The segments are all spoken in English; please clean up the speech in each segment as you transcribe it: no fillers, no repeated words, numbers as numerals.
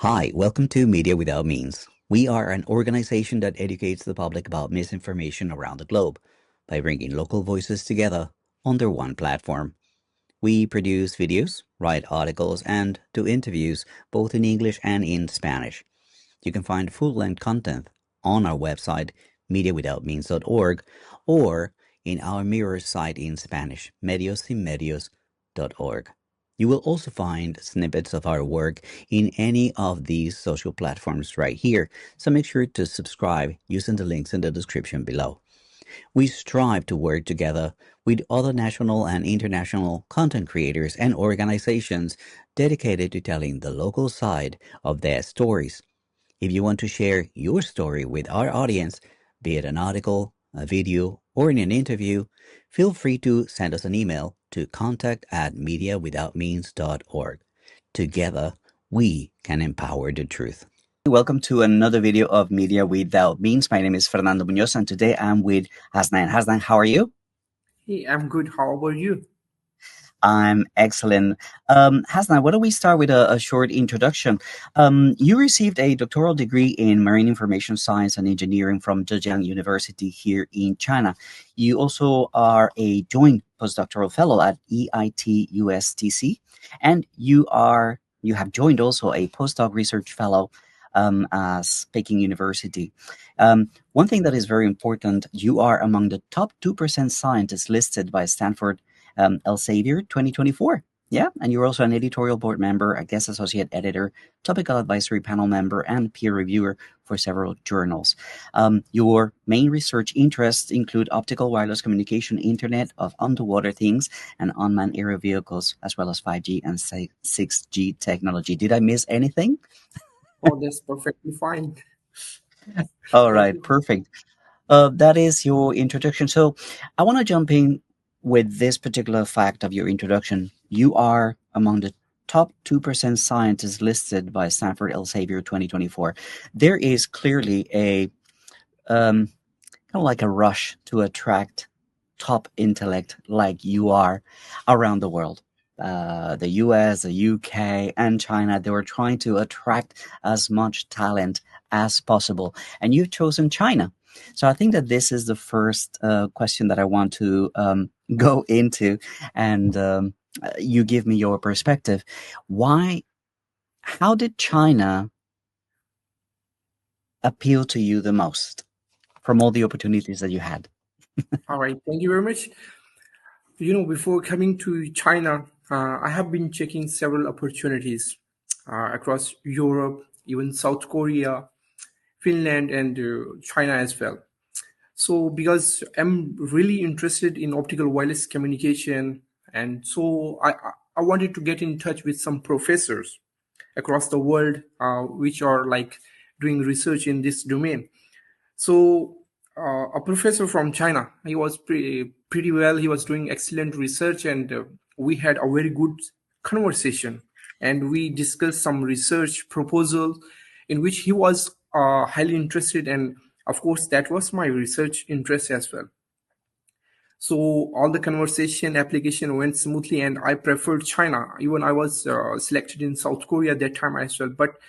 Hi, welcome to Media Without Means. We are an organization that educates the public about misinformation around the globe by bringing local voices together under one platform. We produce videos, write articles, and do interviews both in English and in Spanish. You can find full-length content on our website, mediawithoutmeans.org, or in our mirror site in Spanish, mediosinmedios.org. You will also find snippets of our work in any of these social platforms right here, so make sure to subscribe using the links in the description below. We strive to work together with other national and international content creators and organizations dedicated to telling the local side of their stories. If you want to share your story with our audience, be it an article, a video, or in an interview, feel free to send us an email to contact@mediawithoutmeans.org. Together, we can empower the truth. Welcome to another video of Media Without Means. My name is Fernando Muñoz, and today I'm with Hassnain. Hassnain, how are you? Hey, I'm good. How about you? I'm excellent. Hassnain, why don't we start with a short introduction? You received a doctoral degree in marine information science and engineering from Zhejiang University here in China. You also are a joint postdoctoral fellow at EIT USTC, and you have joined also a postdoc research fellow as Peking University. One thing that is very important, you are among the top 2% scientists listed by Stanford Elsevier 2024. Yeah, and you're also an editorial board member, a guest associate editor, topical advisory panel member, and peer reviewer for several journals. Your main research interests include optical wireless communication, Internet of Underwater Things, and unmanned aerial vehicles, as well as 5G and 6G technology. Did I miss anything? Oh, that's perfectly fine. All right, perfect. That is your introduction. So I want to jump in with this particular fact of your introduction. You are among the top 2% scientists listed by Stanford Elsevier 2024. There is clearly a kind of like a rush to attract top intellect like you are around the world. The US, the UK, and China, they were trying to attract as much talent as possible. And you've chosen China. So I think that this is the first question that I want to go into, and you give me your perspective. How did China appeal to you the most from all the opportunities that you had? All right. Thank you very much. Before coming to China, I have been checking several opportunities across Europe, even South Korea, Finland, and China as well. So because I'm really interested in optical wireless communication, and so I wanted to get in touch with some professors across the world, which are like doing research in this domain. So a professor from China, he was pretty well. He was doing excellent research, and we had a very good conversation. And we discussed some research proposal in which he was highly interested, and of course that was my research interest as well. So all the conversation application went smoothly, and I preferred China. Even I was selected in South Korea at that time as well, but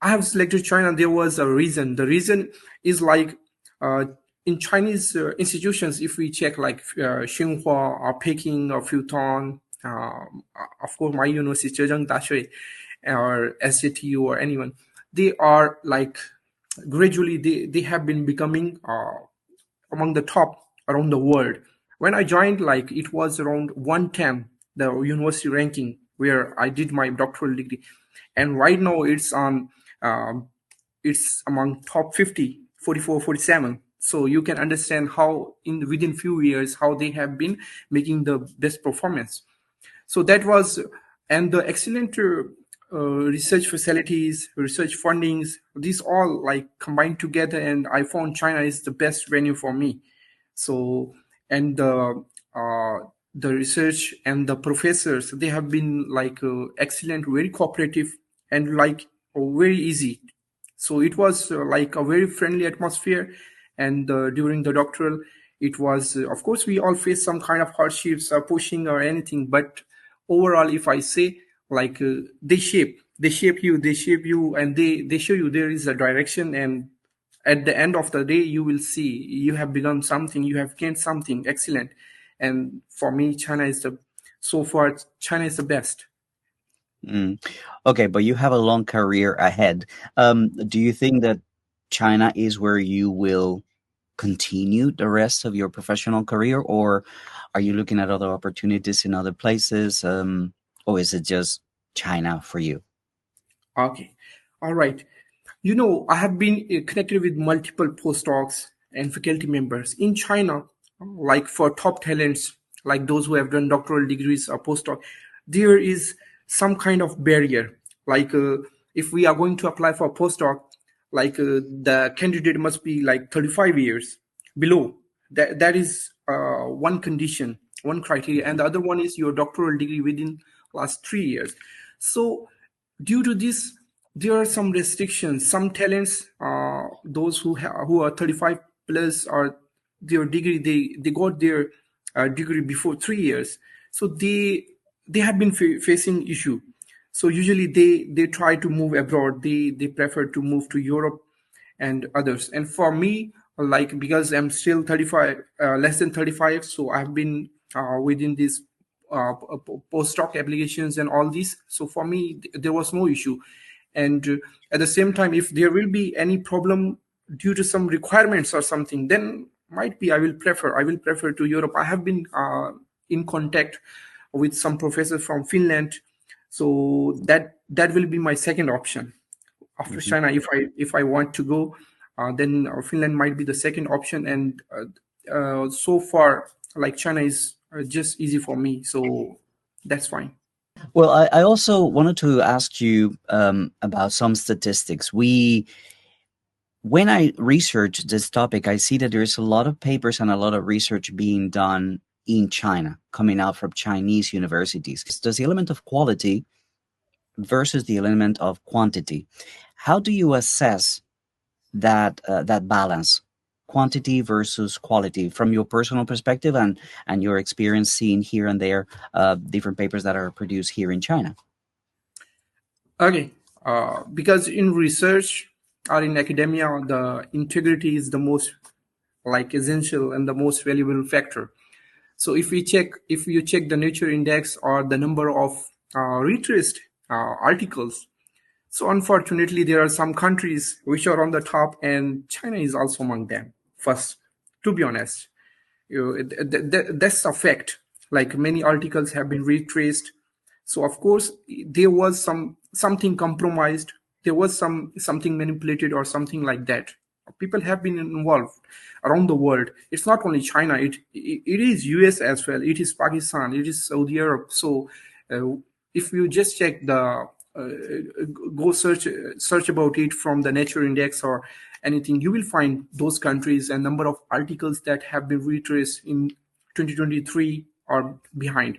I have selected China. There was a reason. The reason is like in Chinese institutions, if we check like Tsinghua or Peking or Futon, of course my university, Zhejiang Daxue, or SJTU or anyone, they are like gradually they have been becoming among the top around the world. When I joined, like it was around 110, the university ranking where I did my doctoral degree, and right now it's on it's among top 50, 44, 47. So you can understand how within few years how they have been making the best performance. So that was, and the excellent research facilities, research fundings, these all like combined together, and I found China is the best venue for me. So, and the research and the professors, they have been like excellent, very cooperative, and like very easy. So it was like a very friendly atmosphere. And during the doctoral, it was, of course, we all face some kind of hardships, pushing or anything. But overall, if I say, like they shape they shape you, and they show you there is a direction, and at the end of the day you will see you have become something, you have gained something excellent. And for me, China is the best. Mm. Okay, but you have a long career ahead. Do you think that China is where you will continue the rest of your professional career, or are you looking at other opportunities in other places? Or is it just China for you? Okay, all right. I have been connected with multiple postdocs and faculty members in China, like for top talents, like those who have done doctoral degrees or postdoc. There is some kind of barrier. Like if we are going to apply for a postdoc, like the candidate must be like 35 years below. That is one condition, one criteria, and the other one is your doctoral degree within last 3 years. So due to this, there are some restrictions. Some talents, those who are 35 plus, or their degree, they got their degree before 3 years, so they have been facing issue. So usually they try to move abroad. They prefer to move to Europe and others. And for me, like, because I'm still 35, less than 35, so I've been within this postdoc applications and all these. So for me, there was no issue. And at the same time, if there will be any problem due to some requirements or something, then might be I will prefer to Europe. I have been in contact with some professors from Finland, so that will be my second option after Mhm. China. If I want to go, then Finland might be the second option. And so far, like, China is just easy for me, so that's fine. Well, I also wanted to ask you about some statistics. When I research this topic, I see that there's a lot of papers and a lot of research being done in China, coming out from Chinese universities. There's the element of quality versus the element of quantity. How do you assess that balance, quantity versus quality, from your personal perspective and your experience seeing here and there different papers that are produced here in China? Okay, because in research or in academia, the integrity is the most, like, essential and the most valuable factor. So if you check the Nature Index or the number of retraced articles, so unfortunately there are some countries which are on the top, and China is also among them. First, to be honest, that's a fact. Like, many articles have been retraced. So of course there was something compromised, there was something manipulated or something like that. People have been involved around the world. It's not only China, it is US as well, it is Pakistan, it is Saudi Arab. So uh, if you just check the go search about it from the Nature Index or anything, you will find those countries and number of articles that have been retraced in 2023 or behind.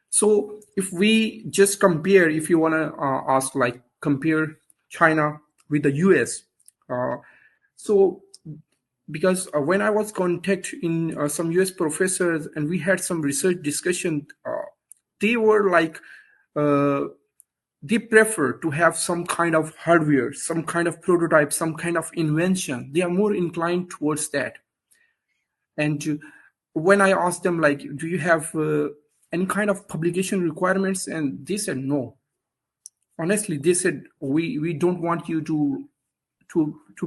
So if we just compare, if you want to ask, like, compare China with the US, uh, so because when I was contact in some US professors and we had some research discussion, they were like, uh, they prefer to have some kind of hardware, some kind of prototype, some kind of invention. They are more inclined towards that. And when I asked them, like, do you have any kind of publication requirements, and they said no. Honestly, they said, we don't want you to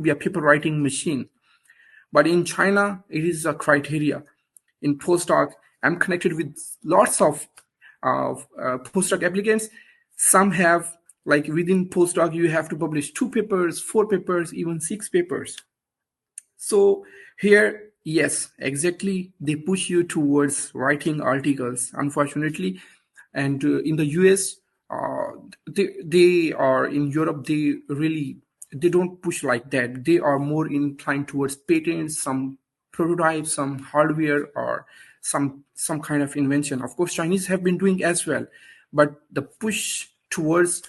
be a paper writing machine. But in China, it is a criteria. In postdoc, I'm connected with lots of postdoc applicants. Some have, like, within postdoc, you have to publish 2 papers, 4 papers, even 6 papers. So here, yes, exactly, they push you towards writing articles, unfortunately. And in the US, they are in Europe, they don't push like that. They are more inclined towards patents, some prototypes, some hardware, or some kind of invention. Of course, Chinese have been doing as well, but the push towards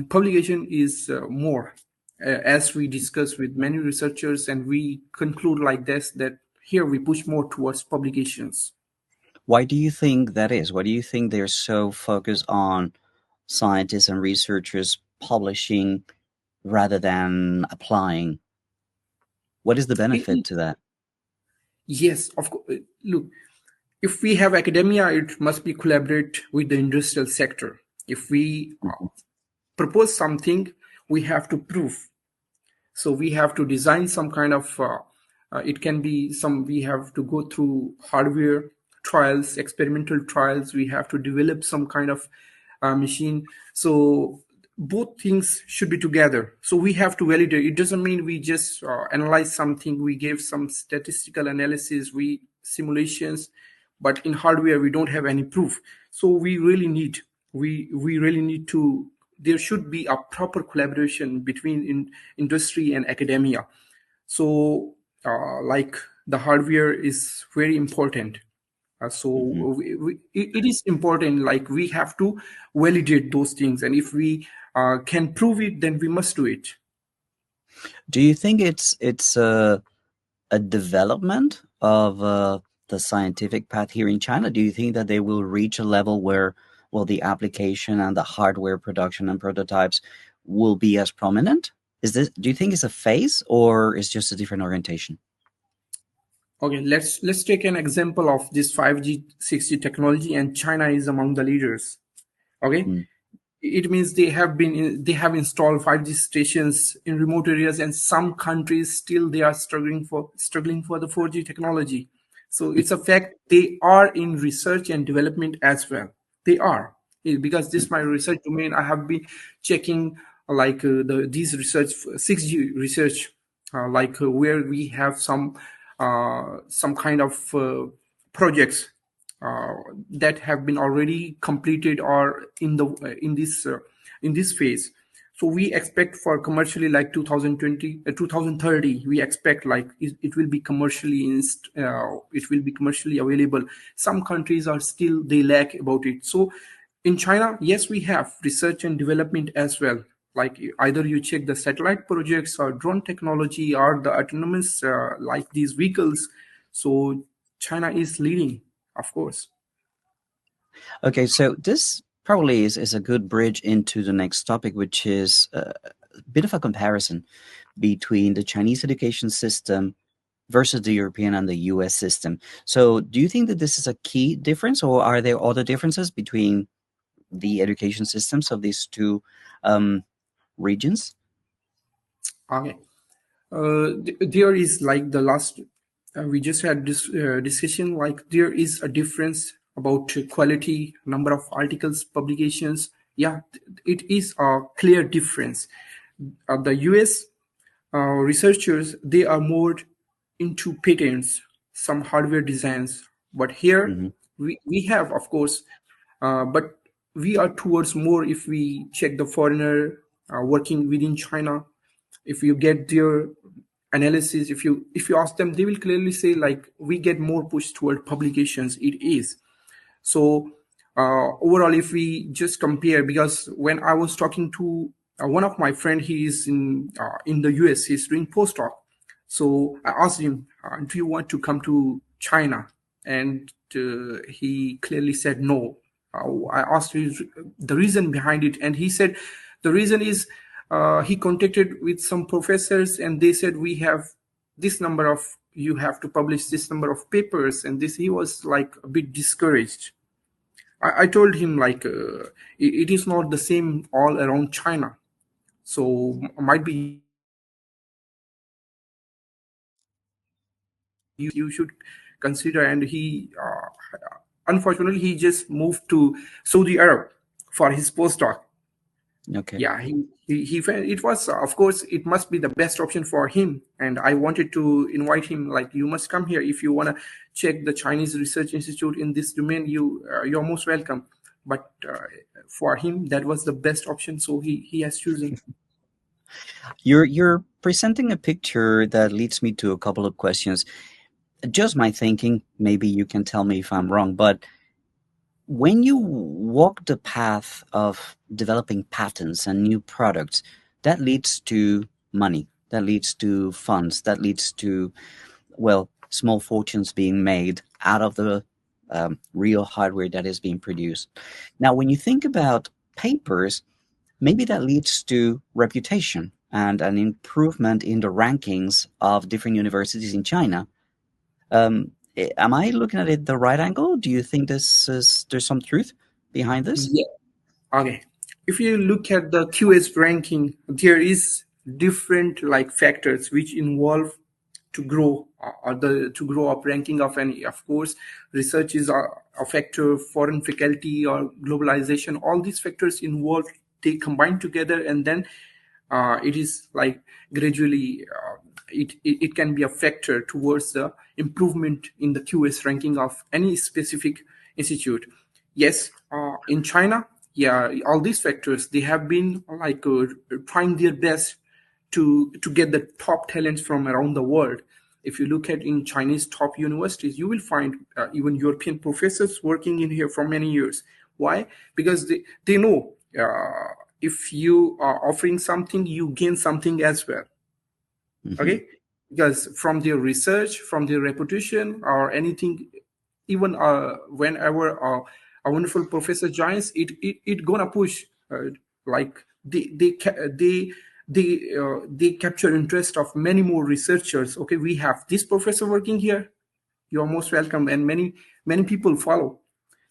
publication is more, as we discuss with many researchers, and we conclude like this, that here we push more towards publications. Why do you think that is? Why do you think they're so focused on scientists and researchers publishing rather than applying? What is the benefit It, to that? yes, of course. Look, if we have academia, it must be collaborate with the industrial sector. If we Mhm. propose something, we have to prove. So we have to design some kind of it can be some, we have to go through hardware trials, experimental trials, we have to develop some kind of machine. So both things should be together, so we have to validate. It doesn't mean we just analyze something, we gave some statistical analysis, we simulations, but in hardware we don't have any proof. So we really need to, there should be a proper collaboration between industry and academia. So like the hardware is very important. So Mhm. it is important, like we have to validate those things, and if we can prove it, then we must do it. Do you think it's a development of the scientific path here in China? Do you think that they will reach a level where, well, the application and the hardware production and prototypes will be as prominent? Is this? Do you think it's a phase or is just a different orientation? Okay, let's take an example of this 5G 6G technology, and China is among the leaders. Okay, Mm. it means they have installed 5G stations in remote areas, and some countries still they are struggling for the 4G technology. So it's a fact, they are in research and development as well. They are. Because this is my research domain. I have been checking like these research 6G research, where we have some kind of projects uh, that have been already completed or in this phase. So we expect for commercially like 2020 2030, we expect like it will be it will be commercially available. Some countries are still, they lack about it. So in China, yes, we have research and development as well. Like either you check the satellite projects or drone technology or the autonomous like these vehicles. So China is leading, of course. Okay, so this probably is a good bridge into the next topic, which is a bit of a comparison between the Chinese education system versus the European and the US system. So, do you think that this is a key difference, or are there other differences between the education systems of these two um, regions? Okay. There is like the last we just had this discussion, like there is a difference about quality, number of articles, publications. Yeah, it is a clear difference. The US researchers, they are more into patents, some hardware designs, but here Hmm. we have, of course, but we are towards more, if we check the foreigner working within China, if you get their analysis, if you ask them, they will clearly say like we get more push toward publications. It is. So overall, if we just compare, because when I was talking to one of my friend, he is in the US, he's doing postdoc. So I asked him, do you want to come to China? And he clearly said no. I asked him the reason behind it, and he said the reason is he contacted with some professors, and they said we have this number of, you have to publish this number of papers, and this, he was like a bit discouraged. I told him like it is not the same all around China. So might be you should consider, and he unfortunately he just moved to Saudi Arab for his postdoc. Okay. Yeah, he felt it was, of course it must be the best option for him, and I wanted to invite him, like you must come here if you want to check the Chinese research institute in this domain. You're most welcome. But for him that was the best option, so he has chosen. You're presenting a picture that leads me to a couple of questions. Just my thinking, maybe you can tell me if I'm wrong, but when you walk the path of developing patents and new products, that leads to money, that leads to funds, that leads to, well, small fortunes being made out of the real hardware that is being produced. Now, when you think about papers, maybe that leads to reputation and an improvement in the rankings of different universities in China. Am I looking at it the right angle? Do you think there's some truth behind this? Yeah. Okay. If you look at the QS ranking, there is different like factors which involve to grow or the to grow up ranking of any. Of course, research is a factor, foreign faculty or globalization. All these factors involved, they combine together, and then it is like gradually it can be a factor towards the improvement in the QS ranking of any specific institute. Yes, in China, yeah, all these factors, they have been like trying their best to get the top talents from around the world. If you look at in Chinese top universities, you will find even European professors working in here for many years. Why? Because they know if you are offering something, you gain something as well. Hmm. Okay, because from their research, from their reputation or anything, even whenever a wonderful professor joins, it gonna push like they capture interest of many more researchers. Okay, we have this professor working here, you're most welcome, and many people follow.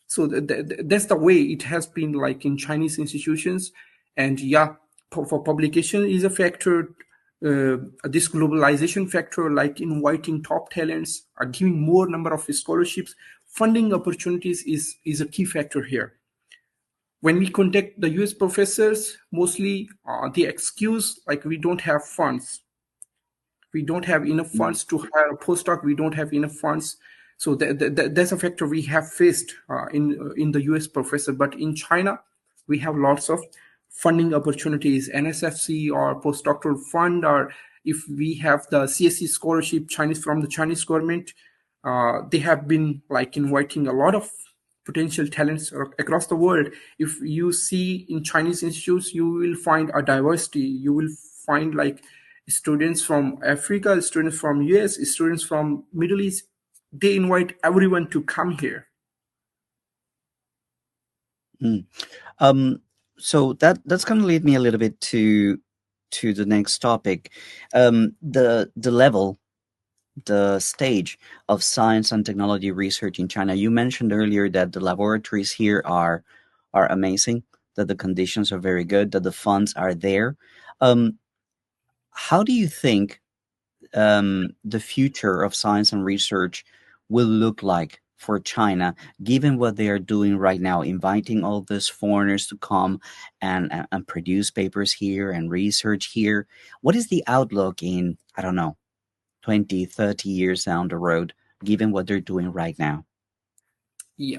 So that's the way it has been like in Chinese institutions. And yeah, for publication is a factor. This globalization factor, like inviting top talents, giving more number of scholarships, funding opportunities is a key factor here. When we contact the US professors, mostly the excuse like we don't have funds, we don't have enough funds to hire a postdoc, we don't have enough funds. So that's a factor we have faced in the US professor. But in China, we have lots of funding opportunities, NSFC or postdoctoral fund, or if we have the CSC scholarship Chinese from the Chinese government, they have been like inviting a lot of potential talents across the world. If you see in Chinese institutes, you will find a diversity. You will find like students from Africa, students from US, students from Middle East. They invite everyone to come here. Mm. Um, so that's going to lead me a little bit to the next topic, the level, the stage of science and technology research in China. You mentioned earlier that the laboratories here are amazing, that the conditions are very good, that the funds are there. Um, how do you think the future of science and research will look like for China, given what they are doing right now, inviting all these foreigners to come and produce papers here and research here? What is the outlook in, I don't know, 20, 30 years down the road, given what they're doing right now? Yeah.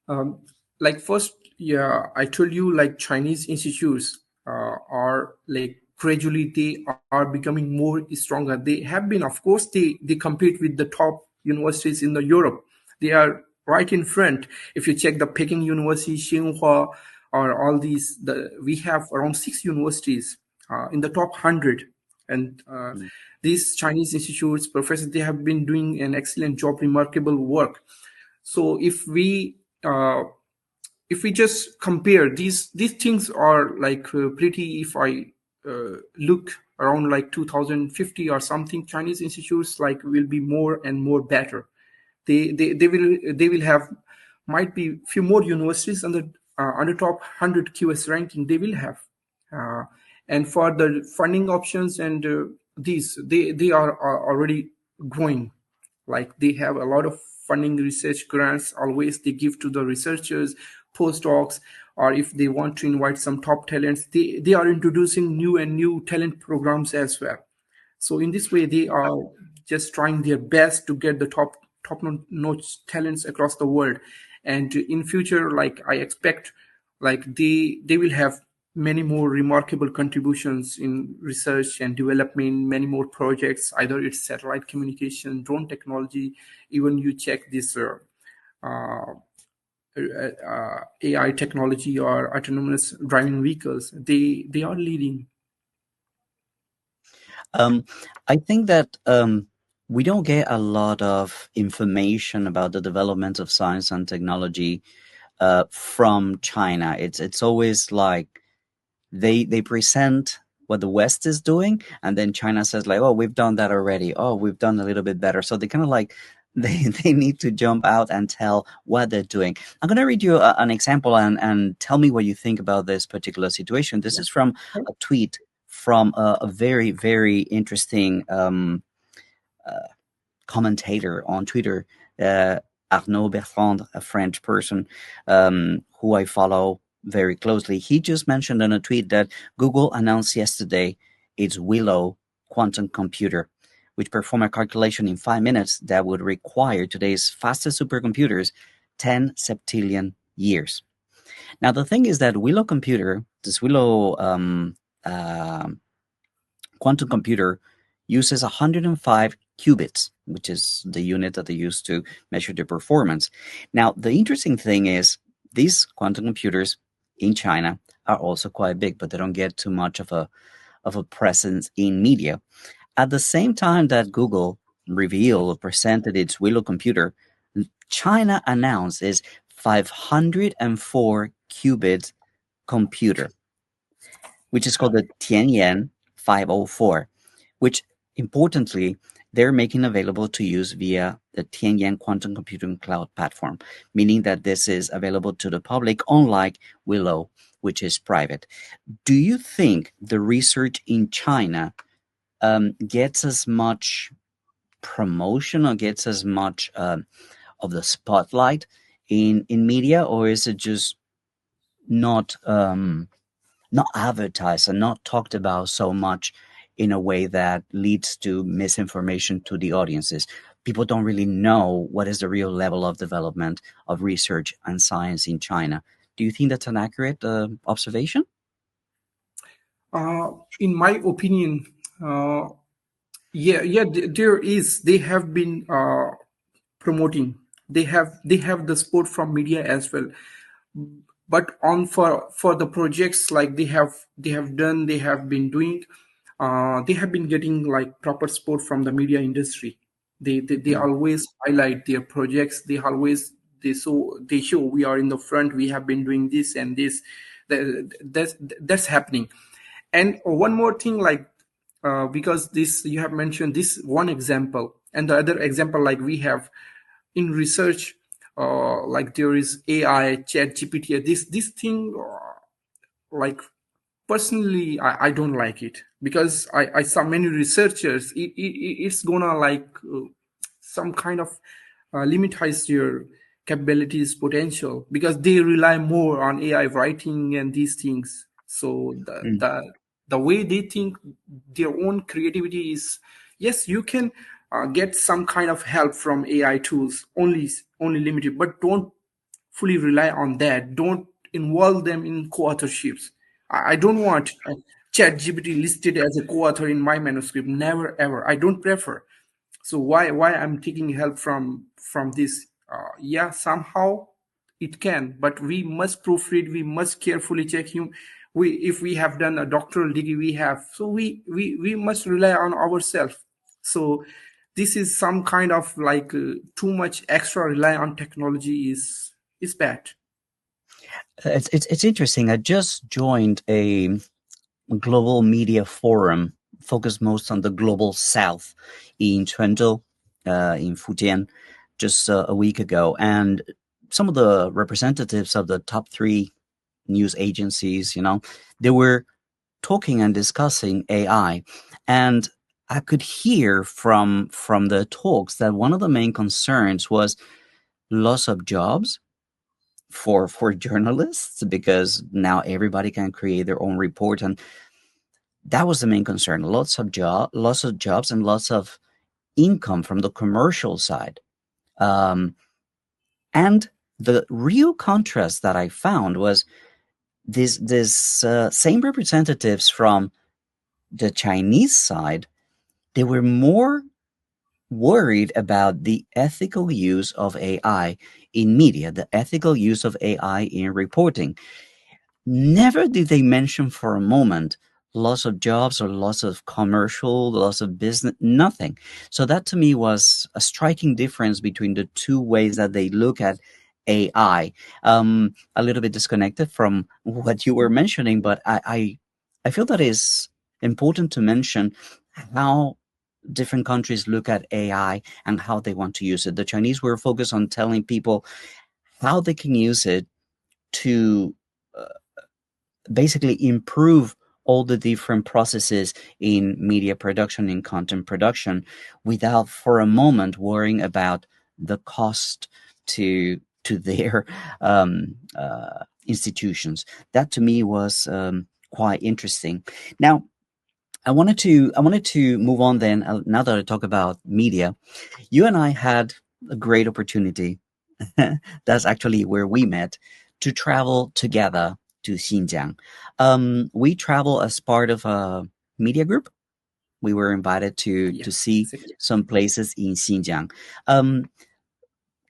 Um, like first, yeah, I told you like Chinese institutes are like gradually they are becoming more stronger. They have been, of course, they compete with the top universities in the Europe. They are right in front. If you check the Peking University, Tsinghua, or all these, we have around 6 universities in the top 100. And Mm. these Chinese institutes, professors, they have been doing an excellent job, remarkable work. So uh, if we just compare these things are like pretty. If I look around like 2050 or something, Chinese institutes like will be more and more better. They will have might be few more universities on the top 100 QS ranking. They will have, uh, and for the funding options and these they are already growing. Like they have a lot of funding, research grants always they give to the researchers, postdocs, or if they want to invite some top talents, they are introducing new and new talent programs as well. So in this way, they are just trying their best to get the top notch talents across the world. And in future, like I expect, like they will have many more remarkable contributions in research and development, many more projects. Either it's satellite communication, drone technology, even you check this. Uh, AI technology or autonomous driving vehicles, they are leading. Um, I think that we don't get a lot of information about the development of science and technology from China. It's always like they present what the West is doing, and then China says like, "Oh, we've done that already. Oh, we've done a little bit better." So they kind of like they need to jump out and tell what they're doing. I'm gonna read you an example and tell me what you think about this particular situation. This Yeah. is from a tweet from a very very interesting uh, commentator on Twitter, Arnaud Bertrand, a French person who I follow very closely. He just mentioned in a tweet that Google announced yesterday its Willow quantum computer, which perform a calculation in 5 minutes that would require today's fastest supercomputers 10 septillion years. Now, the thing is that Willow computer, this Willow uh, quantum computer uses 105 qubits, which is the unit that they use to measure the performance. Now, the interesting thing is these quantum computers in China are also quite big, but they don't get too much of a presence in media. At the same time that Google revealed or presented its Willow computer, China announced its 504 qubit computer, which is called the Tianyan 504, which importantly, they're making available to use via the Tianyan Quantum Computing Cloud platform, meaning that this is available to the public, unlike Willow, which is private. Do you think the research in China gets as much promotion or gets as much of the spotlight in media, or is it just not not advertised and not talked about so much in a way that leads to misinformation to the audiences? People don't really know what is the real level of development of research and science in China. Do you think that's an accurate observation? In my opinion, uh, there is. They have been promoting. They have the support from media as well. But on for the projects like they have been doing, they have been getting like proper support from the media industry. They Mm, always highlight their projects. They show we are in the front. We have been doing this and this. That's happening. And one more thing, like because this you have mentioned this one example, and the other example like we have in research, like there is AI, Chat GPT. This thing, like personally, I don't like it because I saw many researchers. It's gonna like some kind of limitize your capabilities potential because they rely more on AI writing and these things. So mm, the way they think their own creativity is, yes, you can get some kind of help from AI tools, only limited, but don't fully rely on that. Don't involve them in co-authorships. I don't want ChatGPT listed as a co-author in my manuscript. Never ever. I don't prefer. So why I'm taking help from this? Yeah, somehow it can, but we must proofread. We must carefully check him. We if we have done a doctoral degree, we have, so we must rely on ourselves. So this is some kind of like too much extra rely on technology is bad. it's interesting. I just joined a global media forum focused most on the global south in Chenzhou, in Fujian, just a week ago. And some of the representatives of the top three news agencies, they were talking and discussing AI. And I could hear from the talks that one of the main concerns was loss of jobs for journalists, because now everybody can create their own report, and that was the main concern. Lots of jobs, and lots of income from the commercial side. Um, and the real contrast that I found was this same representatives from the Chinese side. They were more worried about the ethical use of AI in media, the ethical use of AI in reporting. Never did they mention for a moment loss of jobs or loss of commercial, loss of business, nothing. So that to me was a striking difference between the two ways that they look at AI. A little bit disconnected from what you were mentioning, but I feel that is important to mention how different countries look at AI and how they want to use it. The Chinese were focused on telling people how they can use it to uh, basically improve all the different processes in media production and content production without for a moment worrying about the cost to their institutions. That to me was quite interesting. Now, I wanted to move on then. Now that I talk about media, you and I had a great opportunity. That's actually where we met to travel together to Xinjiang. We travel as part of a media group. We were invited Yeah, to see exactly. some places in Xinjiang. Um,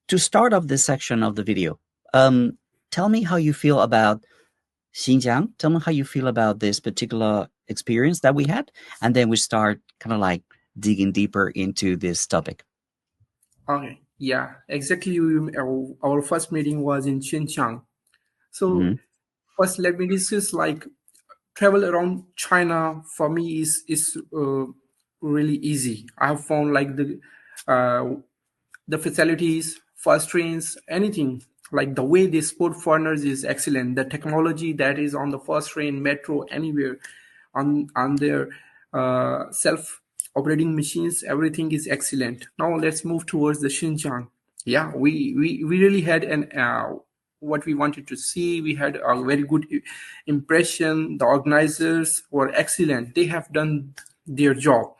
to start off this section of the video, tell me how you feel about Xinjiang. Tell me how you feel about this particular experience that we had, and then we start kind of like digging deeper into this topic. Okay. Yeah, exactly. Our first meeting was in Xinjiang. So Hmm. first, let me discuss like travel around China for me is really easy. I have found like uh, the facilities, fast trains, anything like the way they support foreigners is excellent. The technology that is on the fast train, metro, anywhere, on their self operating machines, everything is excellent. Now let's move towards the Xinjiang. Yeah, we really had an what we wanted to see. We had a very good impression. The organizers were excellent. They have done their job.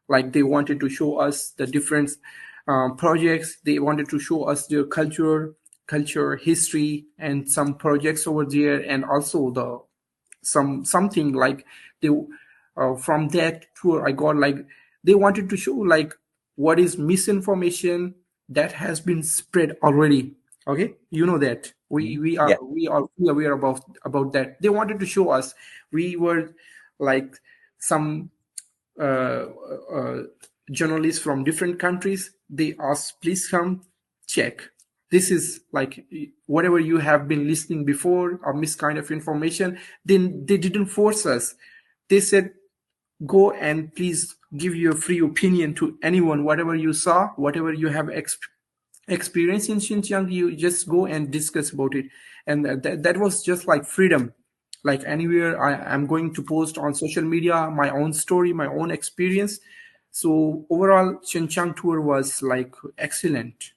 Like they wanted to show us the different projects. They wanted to show us their culture, history, and some projects over there, and also the something like they from that tour I got like they wanted to show like what is misinformation that has been spread already. Okay, you know that we Hmm. we are Yeah. we are fully aware about that. They wanted to show us. We were like some uh, uh, journalists from different countries. They asked, please come check. This is like whatever you have been listening before or miss kind of information. Then they didn't force us. They said, go and please give your free opinion to anyone. Whatever you saw, whatever you have experience in Xinjiang, you just go and discuss about it. And that was just like freedom. Like anywhere I'm going to post on social media, my own story, my own experience. So overall, Xinjiang tour was like excellent.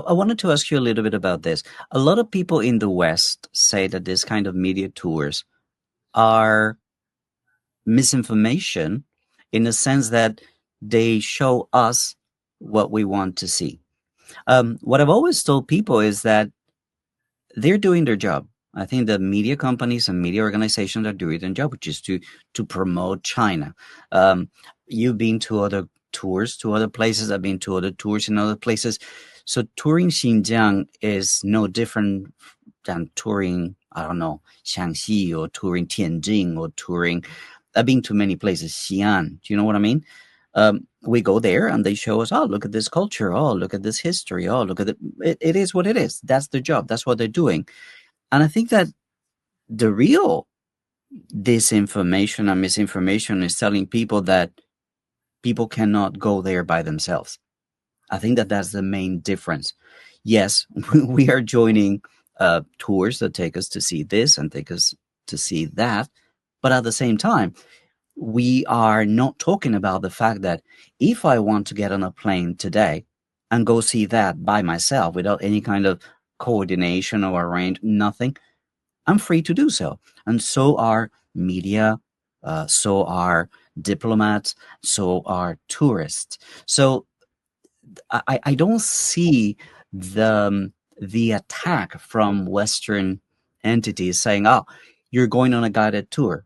I wanted to ask you a little bit about this. A lot of people in the West say that this kind of media tours are misinformation in the sense that they show us what we want to see. What I've always told people is that they're doing their job. I think the media companies and media organizations are doing their job, which is to promote China. Um, you've been to other tours to other places. I've been to other tours in other places. So touring Xinjiang is no different than touring, I don't know, Shaanxi or touring Tianjin or touring. I've been to many places, Xi'an. Do you know what I mean? We go there and they show us, oh, look at this culture. Oh, look at this history. Oh, look at it. It is what it is. That's their job. That's what they're doing. And I think that the real disinformation and misinformation is telling people that people cannot go there by themselves. I think that that's the main difference. Yes, we are joining tours that take us to see this and take us to see that. But at the same time, we are not talking about the fact that if I want to get on a plane today and go see that by myself without any kind of coordination or arrange nothing, I'm free to do so. And so are media, so are diplomats, so are tourists. So I don't see the attack from Western entities saying, "Oh, you're going on a guided tour."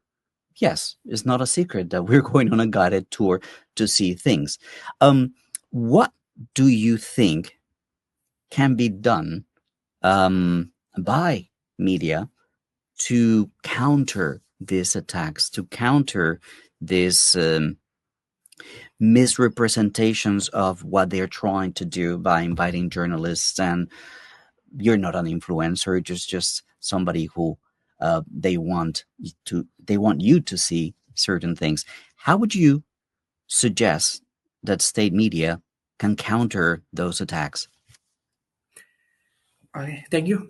Yes, it's not a secret that we're going on a guided tour to see things. What do you think can be done by media to counter these attacks, to counter this misrepresentations of what they're trying to do by inviting journalists, and you're not an influencer, just somebody who they want you to see certain things. How would you suggest that state media can counter those attacks? Thank you.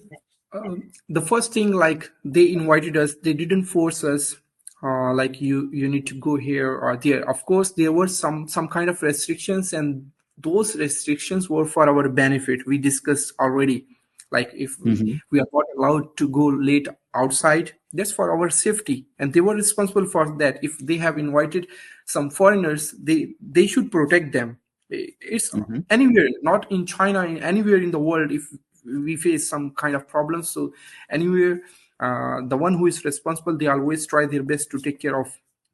The first thing, like they invited us, they didn't force us. Like you need to go here or there. Of course, there were some kind of restrictions, and those restrictions were for our benefit. We discussed already. Like if Hmm. we are not allowed to go late outside, that's for our safety, and they were responsible for that. If they have invited some foreigners, they should protect them. It's Hmm. anywhere, not in China, anywhere in the world. If we face some kind of problems, so anywhere, the one who is responsible, they always try their best to take care of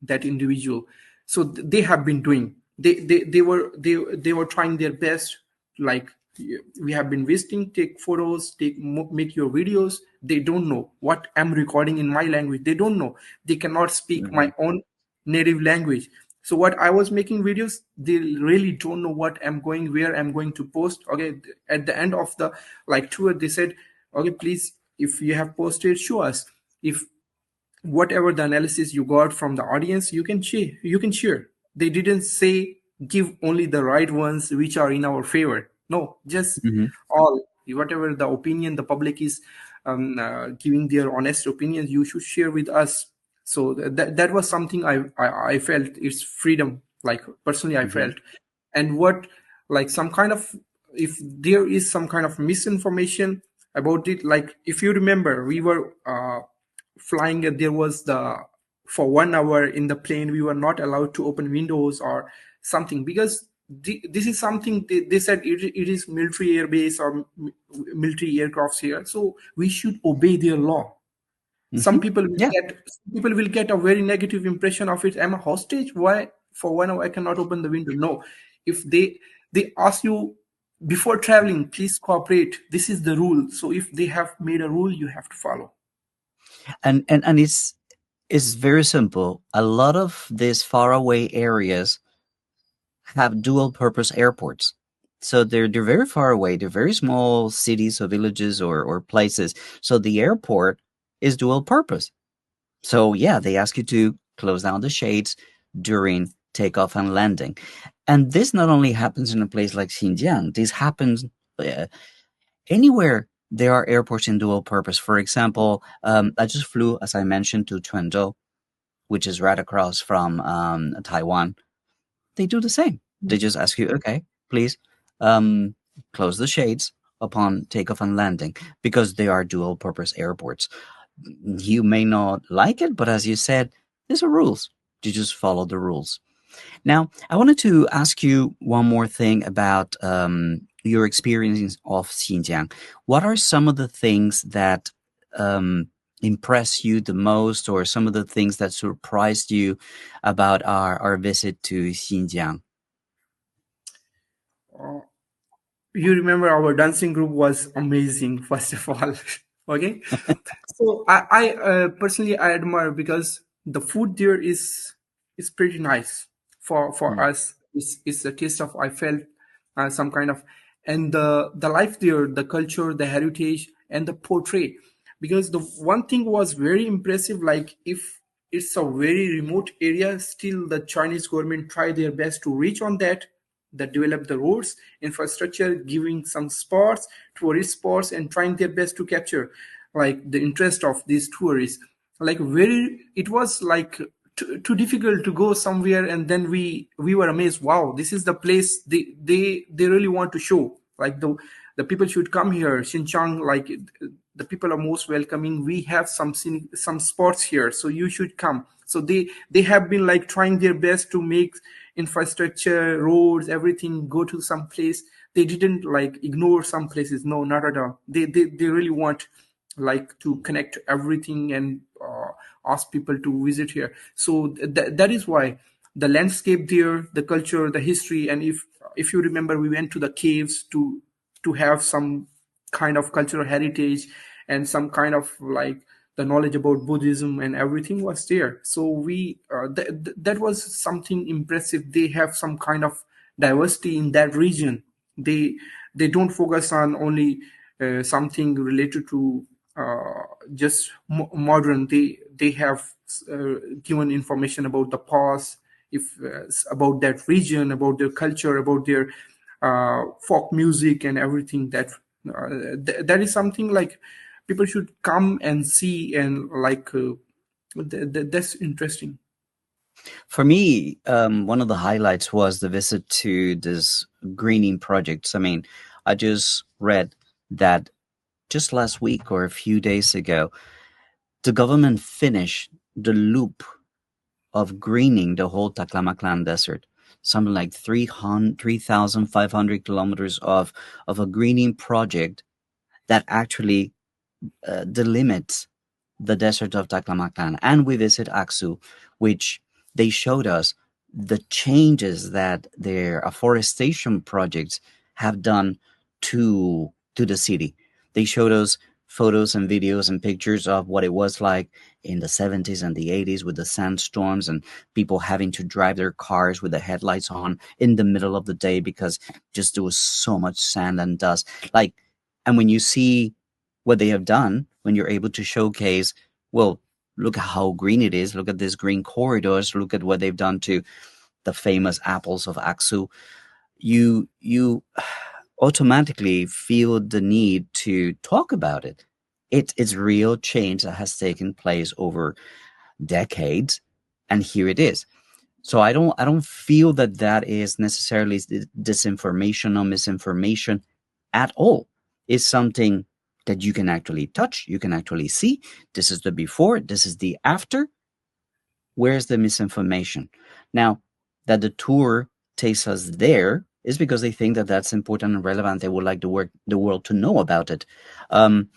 that individual. So they have been doing, they were trying their best. Like we have been visiting, take photos, make your videos. They don't know what I'm recording in my language. They don't know, they cannot speak Hmm. my own native language. So what I was making videos, they really don't know what I'm going, where I'm going to post. Okay, at the end of the like tour, they said, okay, please, if you have posted, show us. If whatever the analysis you got from the audience, you can share. They didn't say give only the right ones which are in our favor. No, just Hmm. all, whatever the opinion the public is giving their honest opinions, you should share with us. So that was something I felt it's freedom, like personally I Hmm. felt. And what, like some kind of, if there is some kind of misinformation about it, like if you remember, we were flying, there was the, for 1 hour in the plane we were not allowed to open windows or something, because this is something they said, it is military air base or military aircrafts here, so we should obey their law. Hmm. Yeah. Some people will get a very negative impression of it. I'm a hostage, why for 1 hour I cannot open the window? No, if they ask you before traveling, please cooperate, this is the rule. So if they have made a rule, you have to follow. And it's very simple. A lot of these faraway areas have dual purpose airports. So they're very far away. They're very small cities or villages or places. So the airport is dual purpose. So yeah, they ask you to close down the shades during takeoff and landing. And this not only happens in a place like Xinjiang, this happens uh, anywhere there are airports in dual purpose. For example, I just flew, as I mentioned, to Chengzhou, which is right across from Taiwan. They do the same. They just ask you, okay, please um, close the shades upon takeoff and landing because they are dual purpose airports. You may not like it, but as you said, these are rules. You just follow the rules. Now, I wanted to ask you one more thing about your experiences of Xinjiang. What are some of the things that um, impress you the most, or some of the things that surprised you about our visit to Xinjiang? Uh, you remember our dancing group was amazing, first of all. Okay, so I personally I admire, because the food there is pretty nice for Mm. us. It's a taste of, I felt some kind of, and the life there, the culture, the heritage, and the portrait. Because the one thing was very impressive, like if it's a very remote area, still the Chinese government try their best to reach on that develop the roads, infrastructure, giving some spots, tourist spots, and trying their best to capture like the interest of these tourists. Like very, it was like too difficult to go somewhere, and then we were amazed. Wow, this is the place they really want to show. Like the people should come here. Xinjiang, like the people are most welcoming. We have some spots here, so you should come. So they have been like trying their best to make infrastructure, roads, everything go to some place. They didn't like ignore some places. No, not at all. They really want like to connect everything and ask people to visit here. So that is why the landscape there, the culture, the history, and if you remember, we went to the caves to have some kind of cultural heritage and some kind of like the knowledge about Buddhism and everything was there. So that was something impressive. They have some kind of diversity in that region. They they don't focus on only something related to just modern. They have given information about the past, if about that region, about their culture, about their folk music and everything. That is something like people should come and see, and like that's interesting. For me, one of the highlights was the visit to this greening projects. I mean, I just read that just last week or a few days ago, the government finished the loop of greening the whole Taklamakan Desert. Something like 3,500 kilometers of a greening project that actually delimits the desert of Taklamakan. And we visit Aksu, which they showed us the changes that their afforestation projects have done to the city. They showed us photos and videos and pictures of what it was like in the 70s and the 80s with the sandstorms and people having to drive their cars with the headlights on in the middle of the day because just there was so much sand and dust. Like, and when you see what they have done, when you're able to showcase, well, look at how green it is, look at these green corridors, look at what they've done to the famous apples of Aksu, you automatically feel the need to talk about it. It's real change that has taken place over decades, and here it is. So I don't feel that that is necessarily disinformation or misinformation at all. It's something that you can actually touch, you can actually see. This is the before, this is the after. Where's the misinformation? Now, that the tour takes us there is because they think that that's important and relevant. They would like the world to know about it. Um,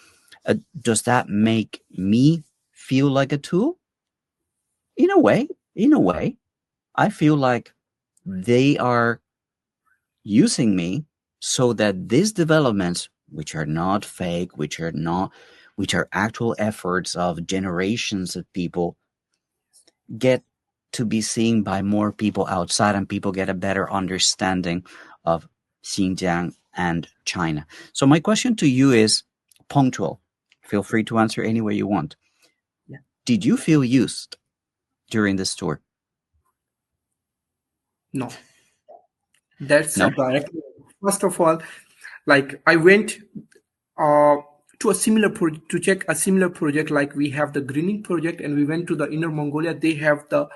does that make me feel like a tool? In a way, in a way. I feel like they are using me so that these developments, which are not fake, which are actual efforts of generations of people, get to be seen by more people outside and people get a better understanding of Xinjiang and China. So my question to you is punctual. Feel free to answer any way you want. Yeah. Did you feel used during this tour? No, that's a No? direct. First of all, like I went uh, to a to check a similar project. Like we have the greening project, and we went to the Inner Mongolia. They have the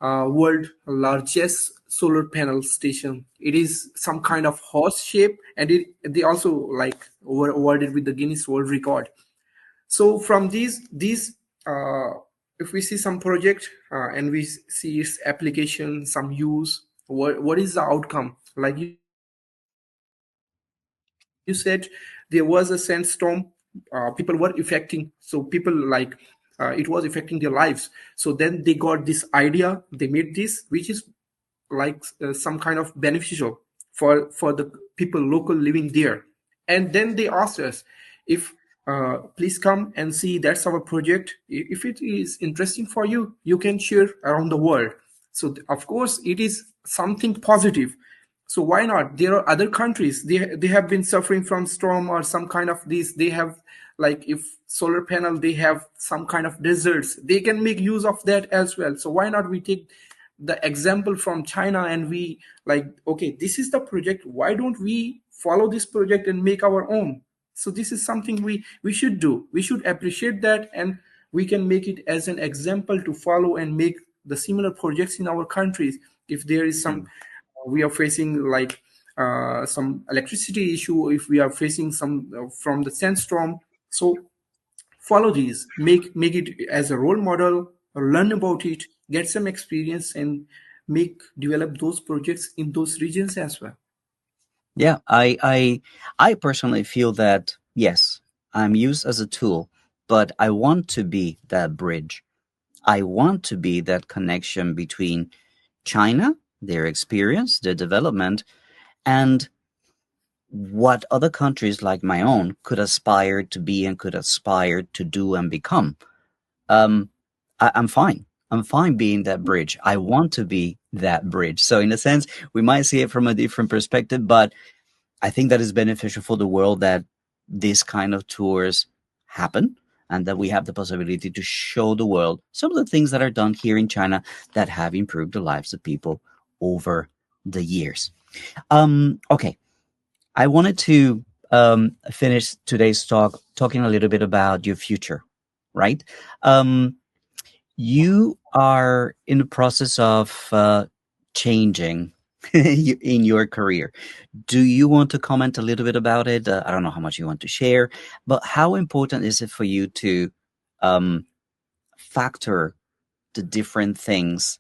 world largest solar panel station. It is some kind of horse shape, and they also like were awarded with the Guinness World Record. So from these if we see some project and we see its application, some use, what is the outcome? Like you said, there was a sandstorm. People were affecting. So people like it was affecting their lives. So then they got this idea. They made this, which is like some kind of beneficial for the people local living there. And then they asked us if please come and see, that's our project. If it is interesting for you, you can share around the world. So of course it is something positive. So why not? There are other countries, they have been suffering from storm or some kind of this. They have, like, if solar panel, they have some kind of deserts, they can make use of that as well. So why not we take the example from China, and we like, okay, this is the project, why don't we follow this project and make our own? So this is something we should do. We should appreciate that, and we can make it as an example to follow and make the similar projects in our countries. If there is some, Mm. we are facing like some electricity issue, if we are facing some from the sandstorm, so follow these, make it as a role model, learn about it, get some experience, and make develop those projects in those regions as well. Yeah, I personally feel that yes, I'm used as a tool, but I want to be that bridge. I want to be that connection between China, their experience, their development, and what other countries like my own could aspire to be and could aspire to do and become. um, I'm fine. I'm fine being that bridge. I want to be that bridge. So, in a sense, we might see it from a different perspective, but I think that is beneficial for the world that this kind of tours happen and that we have the possibility to show the world some of the things that are done here in China that have improved the lives of people over the years. Okay, I wanted to finish today's talk talking a little bit about your future, right? Um, you are in the process of changing in your career. Do you want to comment a little bit about it? I don't know how much you want to share, but how important is it for you to um, factor the different things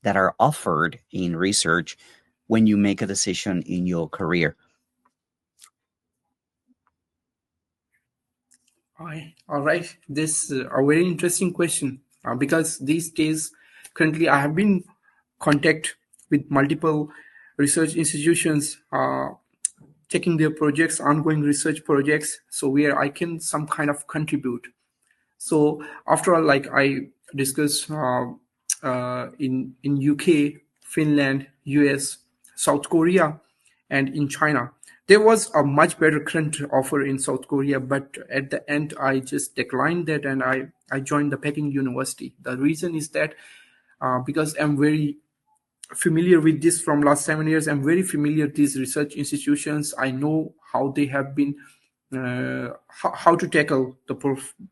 that are offered in research when you make a decision in your career? All right. This a very interesting question because these days, currently, I have been contact with multiple research institutions, checking their projects, ongoing research projects, so where I can some kind of contribute. So after all, like I discussed in UK, Finland, US, South Korea, and in China, there was a much better current offer in South Korea, but at the end I just declined that and I joined the Peking University. The reason is that because I'm very familiar with this from last 7 years. I'm very familiar with these research institutions. I know how they have been, how to tackle the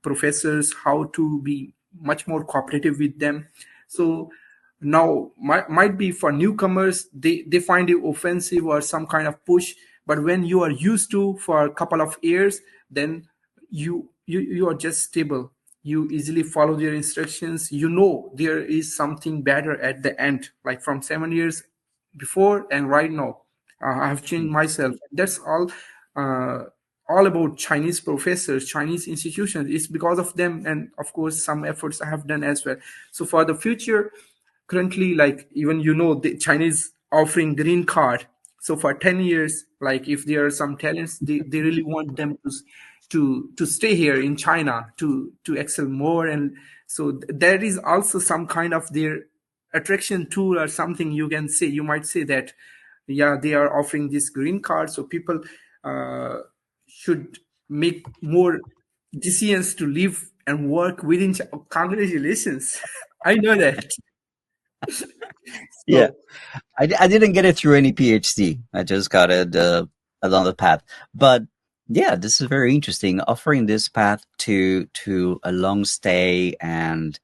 professors, how to be much more cooperative with them. So now might be for newcomers, they find it offensive or some kind of push. But when you are used to for a couple of years, then you are just stable. You easily follow their instructions. You know there is something better at the end, like from 7 years before and right now. I have changed myself. That's uh, all about Chinese professors, Chinese institutions. It's because of them, and of course some efforts I have done as well. So for the future, currently, like even the Chinese offering green card. So for 10 years, like if there are some talents, they really want them to stay here in China to excel more. And so there is also some kind of their attraction tool or something. You might say that, yeah, they are offering this green card, so people uh, should make more decisions to live and work within Congratulations. I know that. Yeah, So I didn't get it through any PhD. I just got it along the path. But yeah, this is very interesting. Offering this path to a long stay and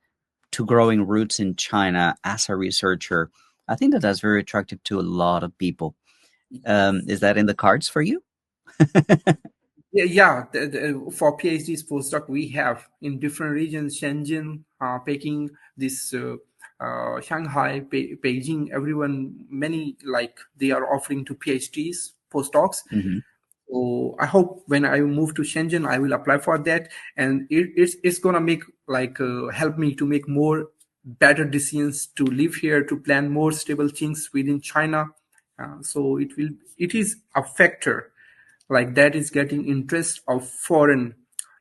to growing roots in China as a researcher, I think that that's very attractive to a lot of people. Is that in the cards for you? yeah, for PhDs postdoc we have in different regions: Shenzhen, Peking, this Shanghai, Beijing. Everyone, many like they are offering to PhDs postdocs. Hmm. So I hope when I move to Shenzhen, I will apply for that, and it's gonna make like help me to make more better decisions to live here, to plan more stable things within China. So it is a factor like that is getting interest of foreign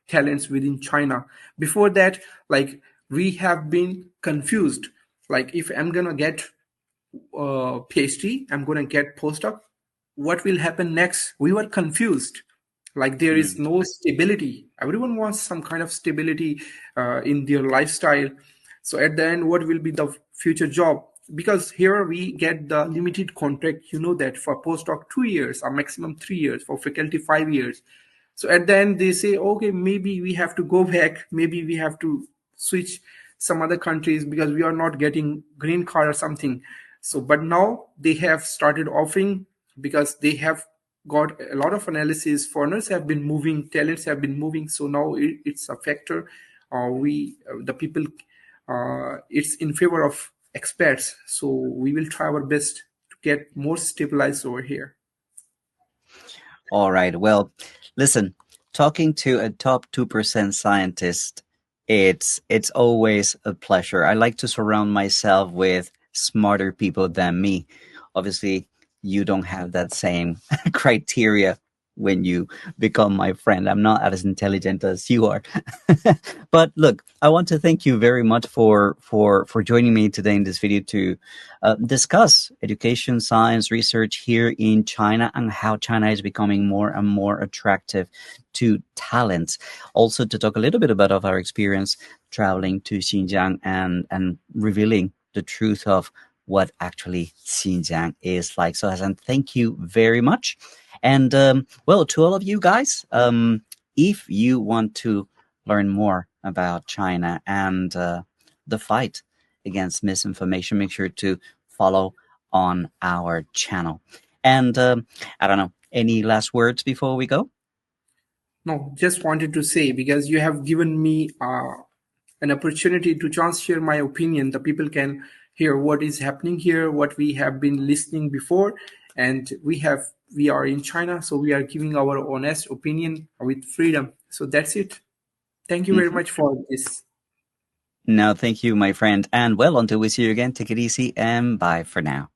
talents within China. Before that, like we have been confused. Like if I'm gonna get PhD, I'm gonna get postdoc. What will happen next? We were confused. Like there is no stability. Everyone wants some kind of stability in their lifestyle. So at the end, what will be the future job? Because here we get the limited contract. You know that for postdoc 2 years or maximum 3 years, for faculty 5 years. So at the end, they say, okay, maybe we have to go back. Maybe we have to switch some other countries because we are not getting green card or something. So, but now they have started offering because they have got a lot of analysis. Foreigners have been moving, talents have been moving. So now it's a factor. The people, it's in favor of expats. So we will try our best to get more stabilized over here. All right. Well, listen, talking to a top 2% scientist, it's always a pleasure. I like to surround myself with smarter people than me. Obviously, you don't have that same criteria when you become my friend. I'm not as intelligent as you are. But look, I want to thank you very much for joining me today in this video to discuss education, science, research here in China and how China is becoming more and more attractive to talents. Also to talk a little bit about of our experience traveling to Xinjiang and revealing the truth of what actually Xinjiang is like. So Hassan, thank you very much. And well, to all of you guys, if you want to learn more about China and the fight against misinformation, make sure to follow on our channel. And I don't know, any last words before we go? No, just wanted to say, because you have given me an opportunity to just share my opinion. The people can hear what is happening here, what we have been listening before, and we are in China, so we are giving our honest opinion with freedom. So that's it. Thank you very Mm-hmm. much for this. No, thank you, my friend. And well, until we see you again, take it easy and bye for now.